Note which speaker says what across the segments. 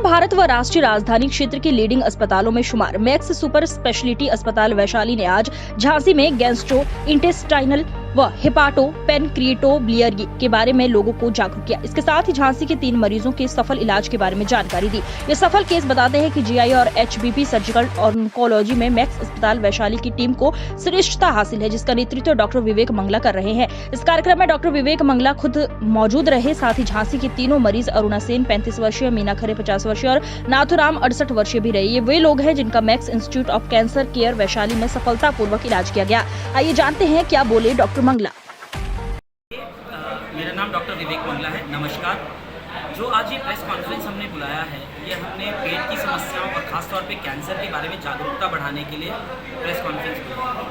Speaker 1: भारत व राष्ट्रीय राजधानी क्षेत्र के लीडिंग अस्पतालों में शुमार मैक्स सुपर स्पेशलिटी अस्पताल वैशाली ने आज झांसी में गैस्ट्रो इंटेस्टाइनल व हेपाटो पेनक्रिएटोबिलियरी के बारे में लोगों को जागरूक किया। इसके साथ ही झांसी के 3 मरीजों के सफल इलाज के बारे में जानकारी दी। ये सफल केस बताते हैं कि जीआई और एचबीपी सर्जिकल ऑन्कोलॉजी में मैक्स अस्पताल वैशाली की टीम को श्रेष्ठता हासिल है, जिसका नेतृत्व डॉक्टर विवेक मंगला कर रहे हैं। इस कार्यक्रम में डॉक्टर विवेक मंगला खुद मौजूद रहे। साथ ही झांसी के तीनों मरीज अरुणा सेन 35 वर्षीय, मीना खरे 50 वर्षीय और नाथुराम 68 वर्षीय भी रहे। ये वे लोग हैं जिनका max institute of cancer care Vaishali में सफलतापूर्वक इलाज किया गया। आइए जानते हैं क्या बोले डॉक्टर मंगला।
Speaker 2: मेरा नाम डॉक्टर विवेक मंगला है। नमस्कार। जो आज ये प्रेस कॉन्फ्रेंस हमने बुलाया है, ये हमने पेट की समस्याओं और ख़ासतौर पे कैंसर के बारे में जागरूकता बढ़ाने के लिए प्रेस कॉन्फ्रेंस बुलाया है।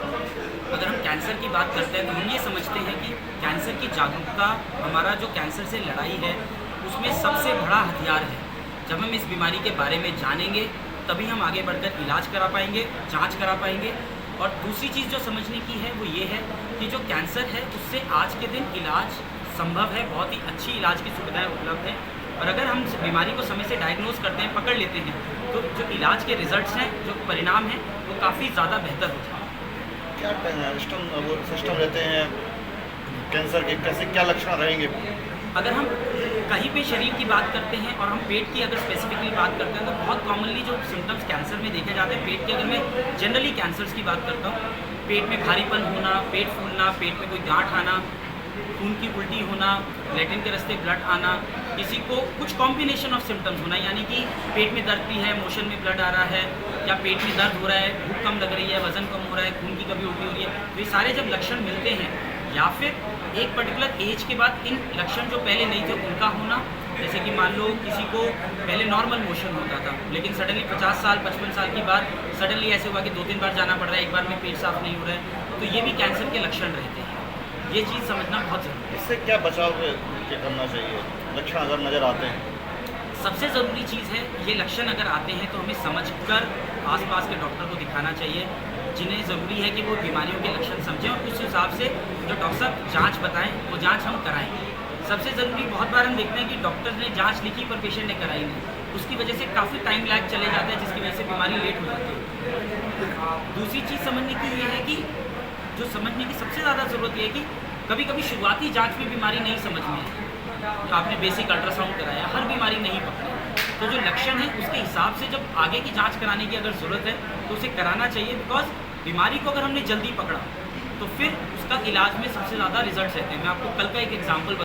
Speaker 2: अगर हम कैंसर की बात करते हैं तो हम ये समझते हैं कि कैंसर की जागरूकता हमारा जो कैंसर से लड़ाई है उसमें सबसे बड़ा हथियार है। जब हम इस बीमारी के बारे में जानेंगे तभी हम आगे बढ़कर इलाज करा पाएंगे, जाँच करा पाएंगे। और दूसरी चीज़ जो समझने की है वो ये है कि जो कैंसर है उससे आज के दिन इलाज संभव है, बहुत ही अच्छी इलाज की सुविधाएं उपलब्ध हैं। और अगर हम बीमारी को समय से डायग्नोज करते हैं, पकड़ लेते हैं, तो जो इलाज के रिजल्ट्स हैं, जो परिणाम हैं, वो काफ़ी ज़्यादा बेहतर होते हैं।
Speaker 3: क्या सिस्टम रहते हैं कैंसर के, कैसे क्या लक्षण रहेंगे?
Speaker 2: अगर हम कहीं पे शरीर की बात करते हैं और हम पेट की अगर स्पेसिफिकली बात करते हैं तो बहुत कॉमनली जो सिम्टम्स कैंसर में देखे जाते हैं पेट के, अगर मैं जनरली कैंसर्स की बात करता हूँ, पेट में भारीपन होना, पेट फूलना, पेट में कोई गांठ आना, खून की उल्टी होना, लैट्रिन के रास्ते ब्लड आना, किसी को कुछ कॉम्बिनेशन ऑफ सिम्टम्स होना, यानी कि पेट में दर्द भी है, मोशन में ब्लड आ रहा है, या पेट में दर्द हो रहा है, भूख कम लग रही है, वजन कम हो रहा है, खून की कभी उल्टी हो रही है, तो ये सारे जब लक्षण मिलते हैं, या फिर एक पर्टिकुलर एज के बाद इन लक्षण जो पहले नहीं थे उनका होना, जैसे कि मान लो किसी को पहले नॉर्मल मोशन होता था लेकिन सडनली 50 साल 55 साल की बाद सडनली ऐसे हुआ कि 2-3 बार जाना पड़ रहा है, एक बार में पेट साफ नहीं हो रहा है, तो ये भी कैंसर के लक्षण रहते हैं। ये चीज़ समझना बहुत ज़रूरी है।
Speaker 3: इससे क्या बचाव करना चाहिए लक्षण अगर नज़र आते हैं?
Speaker 2: सबसे ज़रूरी चीज़ है ये लक्षण अगर आते हैं तो हमें समझकर आसपास के डॉक्टर को दिखाना चाहिए, जिन्हें ज़रूरी है कि वो बीमारियों के लक्षण समझें और उस हिसाब से जो डॉक्टर साहब जाँच बताएं वो जाँच हम कराएं। सबसे ज़रूरी, बहुत बार हम देखते हैं कि डॉक्टर ने जाँच लिखी पर पेशेंट ने कराई नहीं, उसकी वजह से काफ़ी टाइम लैग चले जाता है, जिसकी वजह से बीमारी लेट हो जाती है। दूसरी चीज़ समझने की ये है कि जो समझने की सबसे ज़्यादा ज़रूरत ये है कि कभी कभी शुरुआती जांच में बीमारी नहीं समझ में है, तो आपने बेसिक अल्ट्रासाउंड कराया, हर बीमारी नहीं पकड़ी, तो जो लक्षण है उसके हिसाब से जब आगे की जांच कराने की अगर ज़रूरत है तो उसे कराना चाहिए। बिकॉज बीमारी को अगर हमने जल्दी पकड़ा तो फिर उसका इलाज में सबसे ज़्यादा रिजल्ट रहते हैं। मैं आपको कल का एक एग्जाम्पल